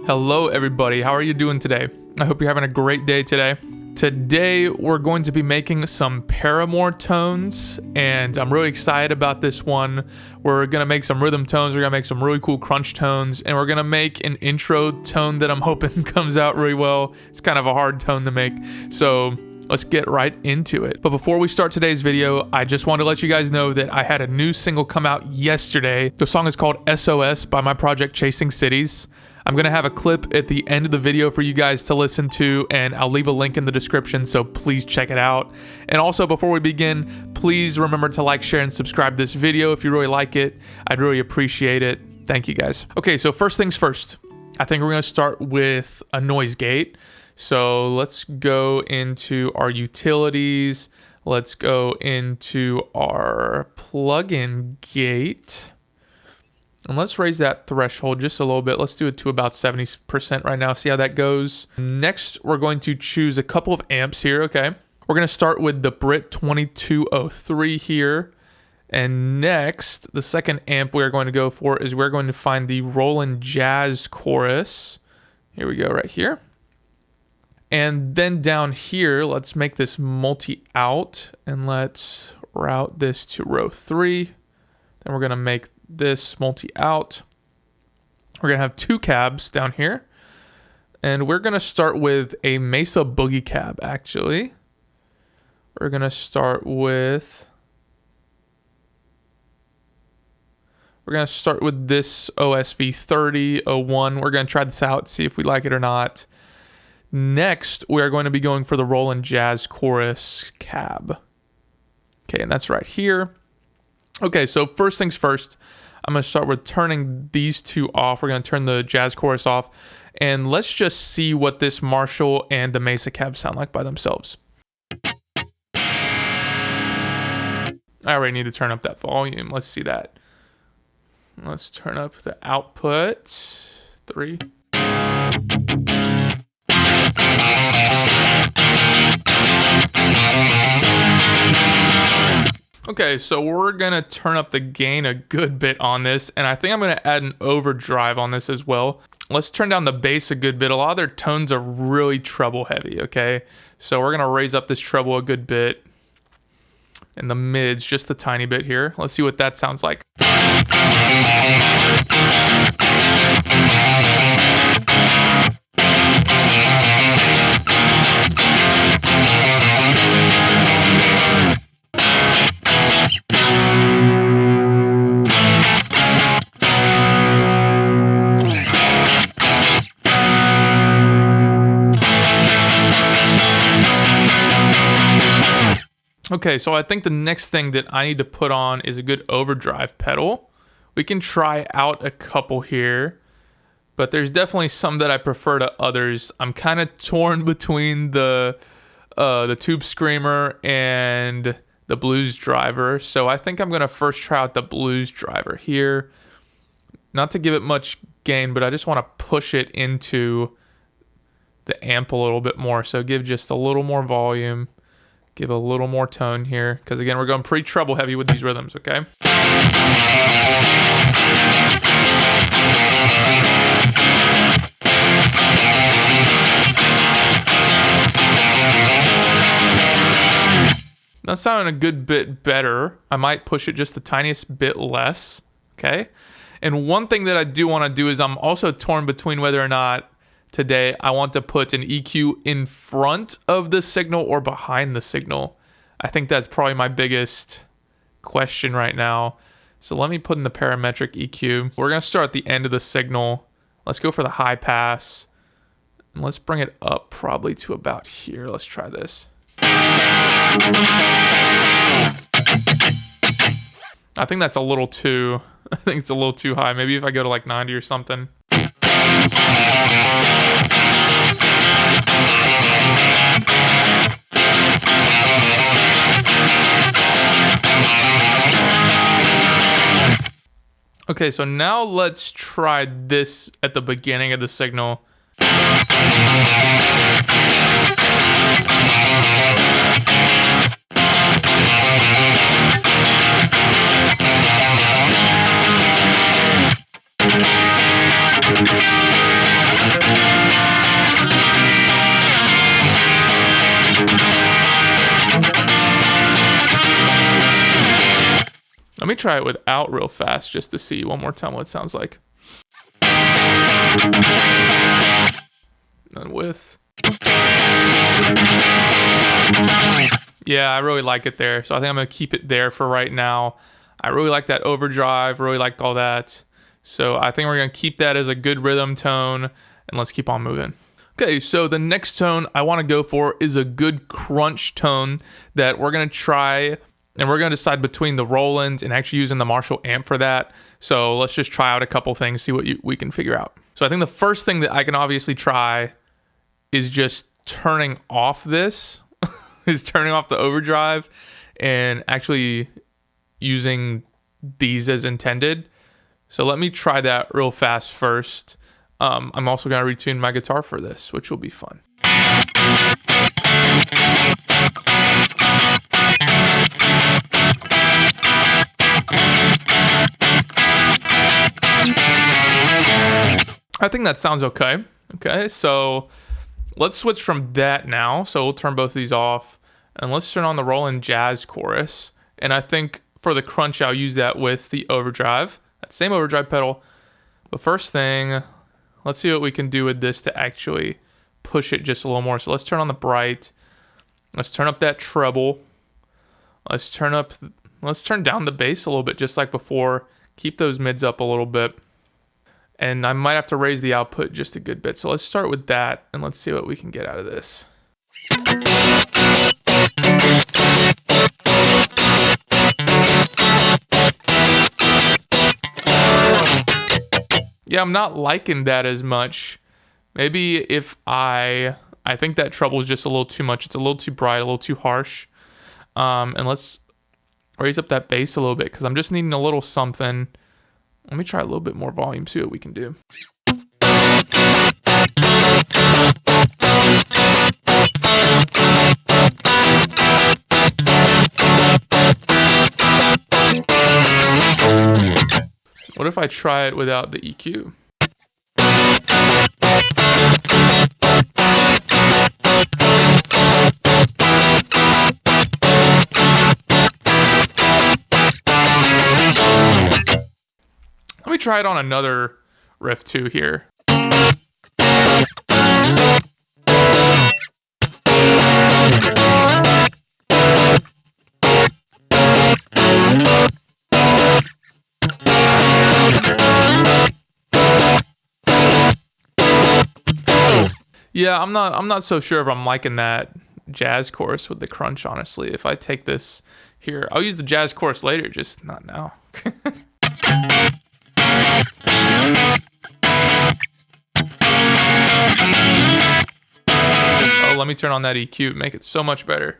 Hello everybody, how are you doing today? I hope you're having a great day today. Today we're going to be making some Paramore tones, and I'm really excited about this one. We're gonna make some rhythm tones, we're gonna make some really cool crunch tones, and we're gonna make an intro tone that I'm hoping comes out really well. It's kind of a hard tone to make, so let's get right into it. But before we start today's video, I just want to let you guys know that I had a new single come out yesterday. The song is called SOS by my project Chasing Cities. I'm going to have a clip at the end of the video for you guys to listen to, and I'll leave a link in the description, so please check it out. And also, before we begin, please remember to like, share, and subscribe this video if you really like it. I'd really appreciate it. Thank you guys. Okay, so first things first. I think we're going to start with a noise gate. So let's go into our utilities. Let's go into our plugin gate. And let's raise that threshold just a little bit. Let's do it to about 70% right now. See how that goes. Next, we're going to choose a couple of amps here, okay? We're going to start with the Brit 2203 here. And next, the second amp we're going to go for is we're going to find the Roland Jazz Chorus. Here we go, right here. And then down here, let's make this multi-out, and let's route this to row 3. Then we're going to make this multi-out. We're going to have 2 cabs down here. And we're going to start with a Mesa Boogie cab, actually. We're going to start with... this OSV 3001. We're going to try this out, see if we like it or not. Next, we are going to be going for the Roland Jazz Chorus cab. Okay, and that's right here. Okay, so first things first, I'm going to start with turning these 2 off. We're going to turn the Jazz Chorus off, and let's just see what this Marshall and the Mesa cab sound like by themselves. I already need to turn up that volume. Let's see that. Let's turn up the output. 3. Okay, so we're gonna turn up the gain a good bit on this, and I think I'm gonna add an overdrive on this as well. Let's turn down the bass a good bit. A lot of their tones are really treble heavy, okay? So we're gonna raise up this treble a good bit, and the mids just a tiny bit here. Let's see what that sounds like. Okay, so I think the next thing that I need to put on is a good overdrive pedal. We can try out a couple here, but there's definitely some that I prefer to others. I'm kind of torn between the Tube Screamer and the Blues Driver, so I think I'm gonna first try out the Blues Driver here. Not to give it much gain, but I just want to push it into the amp a little bit more, so give just a little more volume. Give a little more tone here, because again, we're going pretty treble heavy with these rhythms, okay? That's sounding a good bit better. I might push it just the tiniest bit less, okay? And one thing that I do want to do is I'm also torn between whether or not today I want to put an EQ in front of the signal or behind the signal. I think that's probably my biggest question right now. So let me put in the parametric EQ. We're going to start at the end of the signal. Let's go for the high pass. And let's bring it up probably to about here. Let's try this. I think that's a little too... I think it's a little too high. Maybe if I go to like 90 or something. Okay, so now let's try this at the beginning of the signal. Let me try it without real fast just to see one more time what it sounds like. And with. Yeah, I really like it there. So I think I'm going to keep it there for right now. I really like that overdrive, really like all that. So I think we're going to keep that as a good rhythm tone, and let's keep on moving. Okay, so the next tone I want to go for is a good crunch tone that we're going to try, and we're going to decide between the Roland and actually using the Marshall amp for that. So let's just try out a couple things, see what we can figure out. So I think the first thing that I can obviously try is just turning off this, is turning off the overdrive and actually using these as intended. So let me try that real fast first. I'm also going to retune my guitar for this, which will be fun. I think that sounds okay. Okay, so let's switch from that now. So we'll turn both of these off, and let's turn on the Roland Jazz Chorus. And I think for the crunch, I'll use that with the overdrive, that same overdrive pedal. But first thing, let's see what we can do with this to actually push it just a little more. So let's turn on the bright. Let's turn up that treble. Let's turn down the bass a little bit, just like before. Keep those mids up a little bit. And I might have to raise the output just a good bit. So let's start with that, and let's see what we can get out of this. Yeah, I'm not liking that as much. Maybe if I think that treble is just a little too much. It's a little too bright, a little too harsh. And let's raise up that bass a little bit because I'm just needing a little something. Let me try a little bit more volume, see what we can do. What if I try it without the EQ? Let me try it on another riff too here. Yeah, I'm not so sure if I'm liking that jazz chorus with the crunch, honestly. If I take this here, I'll use the jazz chorus later, just not now. Oh, let me turn on that EQ, make it so much better.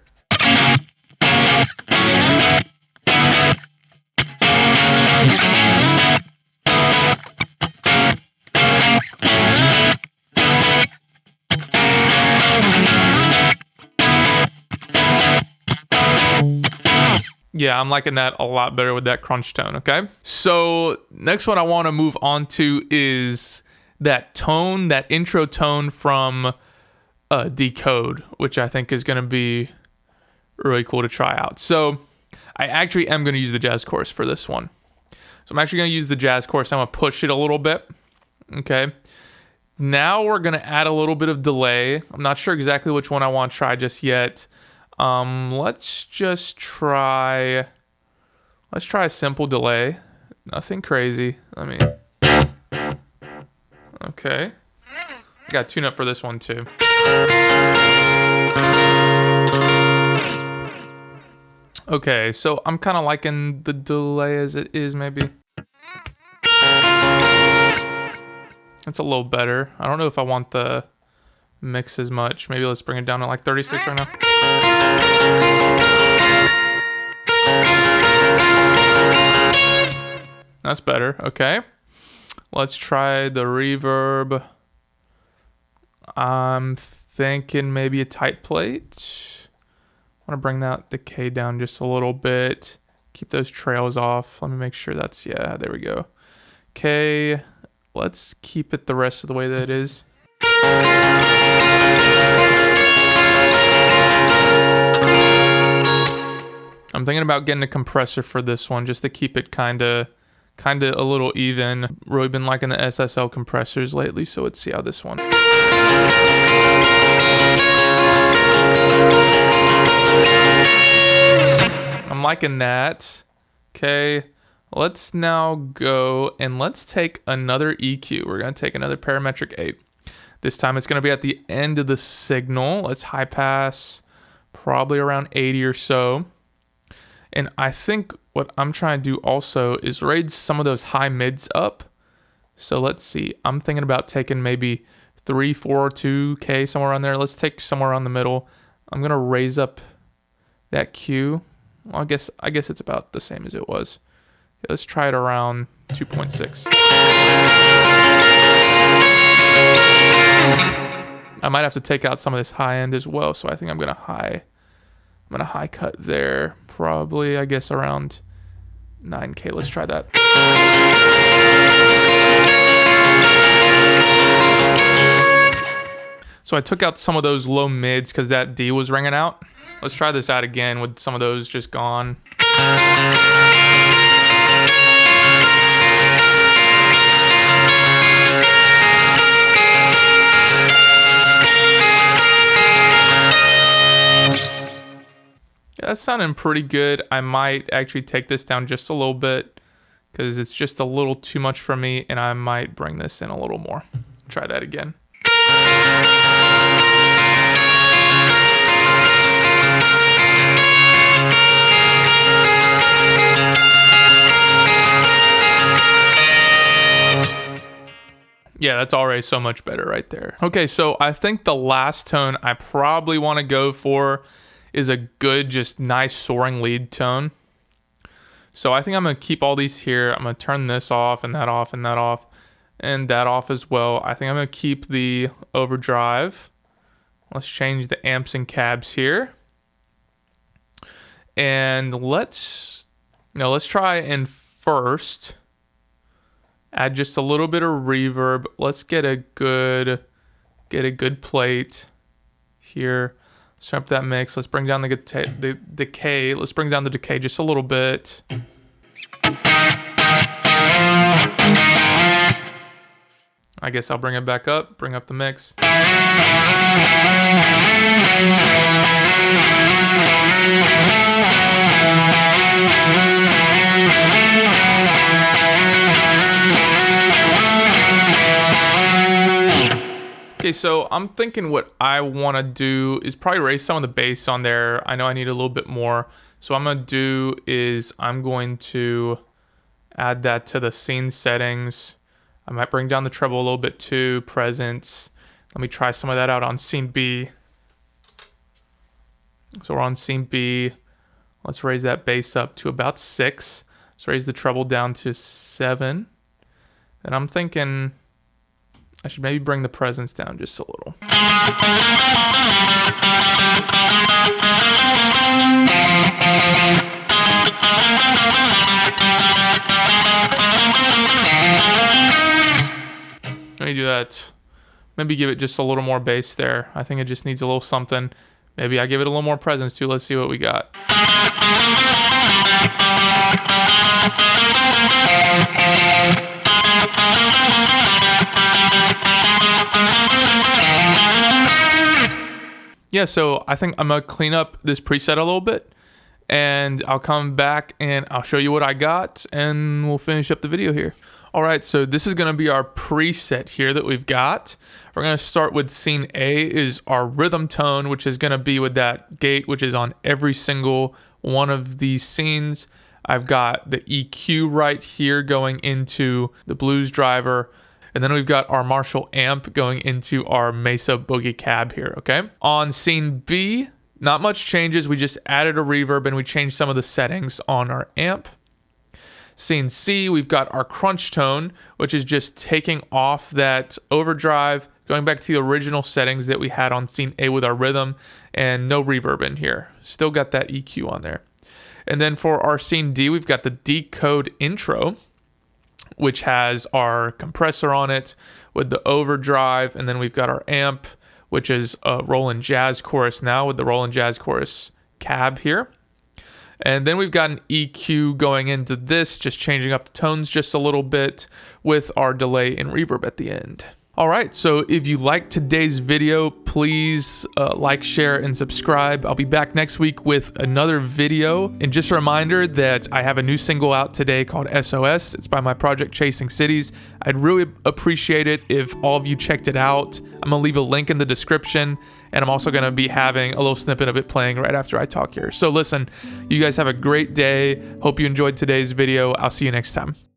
Yeah, I'm liking that a lot better with that crunch tone, okay? So next one I want to move on to is that tone, that intro tone from Decode, which I think is going to be really cool to try out. So I actually am going to use the jazz chorus for this one. So I'm actually going to use the jazz chorus. I'm going to push it a little bit, okay? Now we're going to add a little bit of delay. I'm not sure exactly which one I want to try just yet. Let's try a simple delay. Nothing crazy. Okay. I got to tune up for this one too. Okay, so I'm kind of liking the delay as it is, maybe. It's a little better. I don't know if I want the mix as much. Maybe let's bring it down to like 36 right now. That's better. Okay. Let's try the reverb. I'm thinking maybe a tight plate. I want to bring that decay down just a little bit. Keep those trails off. Let me make sure that's, yeah, there we go. Okay. Let's keep it the rest of the way that it is. I'm thinking about getting a compressor for this one just to keep it kind of a little even. Really been liking the SSL compressors lately, so let's see how this one. I'm liking that. Okay, let's now go and let's take another EQ. We're gonna take another parametric 8. This time it's gonna be at the end of the signal. Let's high pass probably around 80 or so. And I think what I'm trying to do also is raise some of those high mids up. So let's see. I'm thinking about taking maybe 3, 4, 2K, somewhere around there. Let's take somewhere around the middle. I'm going to raise up that Q. Well, I guess it's about the same as it was. Yeah, let's try it around 2.6. I might have to take out some of this high end as well. So I think I'm going to high cut there. Probably, I guess, around 9K. Let's try that. So I took out some of those low mids because that D was ringing out. Let's try this out again with some of those just gone. That's sounding pretty good. I might actually take this down just a little bit because it's just a little too much for me, and I might bring this in a little more. Try that again. Yeah, that's already so much better right there. Okay, so I think the last tone I probably want to go for is a good, just nice soaring lead tone. So I think I'm going to keep all these here. I'm going to turn this off and that off and that off and that off as well. I think I'm going to keep the overdrive. Let's change the amps and cabs here. And let's try and first add just a little bit of reverb. Let's get a good plate here. Start up that mix. Let's bring down the decay. Let's bring down the decay just a little bit. I guess I'll bring it back up. Bring up the mix. Okay, so I'm thinking what I want to do is probably raise some of the bass on there. I know I need a little bit more. So what I'm going to do is I'm going to add that to the scene settings. I might bring down the treble a little bit too, presence. Let me try some of that out on scene B. So we're on scene B. Let's raise that bass up to about 6. Let's raise the treble down to 7. And I'm thinking I should maybe bring the presence down just a little. Let me do that. Maybe give it just a little more bass there. I think it just needs a little something. Maybe I give it a little more presence too. Let's see what we got. Yeah, so I think I'm gonna clean up this preset a little bit and I'll come back and I'll show you what I got and we'll finish up the video here. All right, so this is gonna be our preset here that we've got. We're gonna start with scene A is our rhythm tone, which is gonna be with that gate, which is on every single one of these scenes. I've got the EQ right here going into the blues driver. And then we've got our Marshall amp going into our Mesa Boogie cab here, okay? On scene B, not much changes. We just added a reverb and we changed some of the settings on our amp. Scene C, we've got our crunch tone, which is just taking off that overdrive, going back to the original settings that we had on scene A with our rhythm, and no reverb in here. Still got that EQ on there. And then for our scene D, we've got the decode intro, which has our compressor on it with the overdrive. And then we've got our amp, which is a Roland Jazz Chorus now with the Roland Jazz Chorus cab here. And then we've got an EQ going into this, just changing up the tones just a little bit with our delay and reverb at the end. All right, so if you liked today's video, please like, share, and subscribe. I'll be back next week with another video. And just a reminder that I have a new single out today called SOS. It's by my project Chasing Cities. I'd really appreciate it if all of you checked it out. I'm gonna leave a link in the description, and I'm also gonna be having a little snippet of it playing right after I talk here. So listen, you guys have a great day. Hope you enjoyed today's video. I'll see you next time.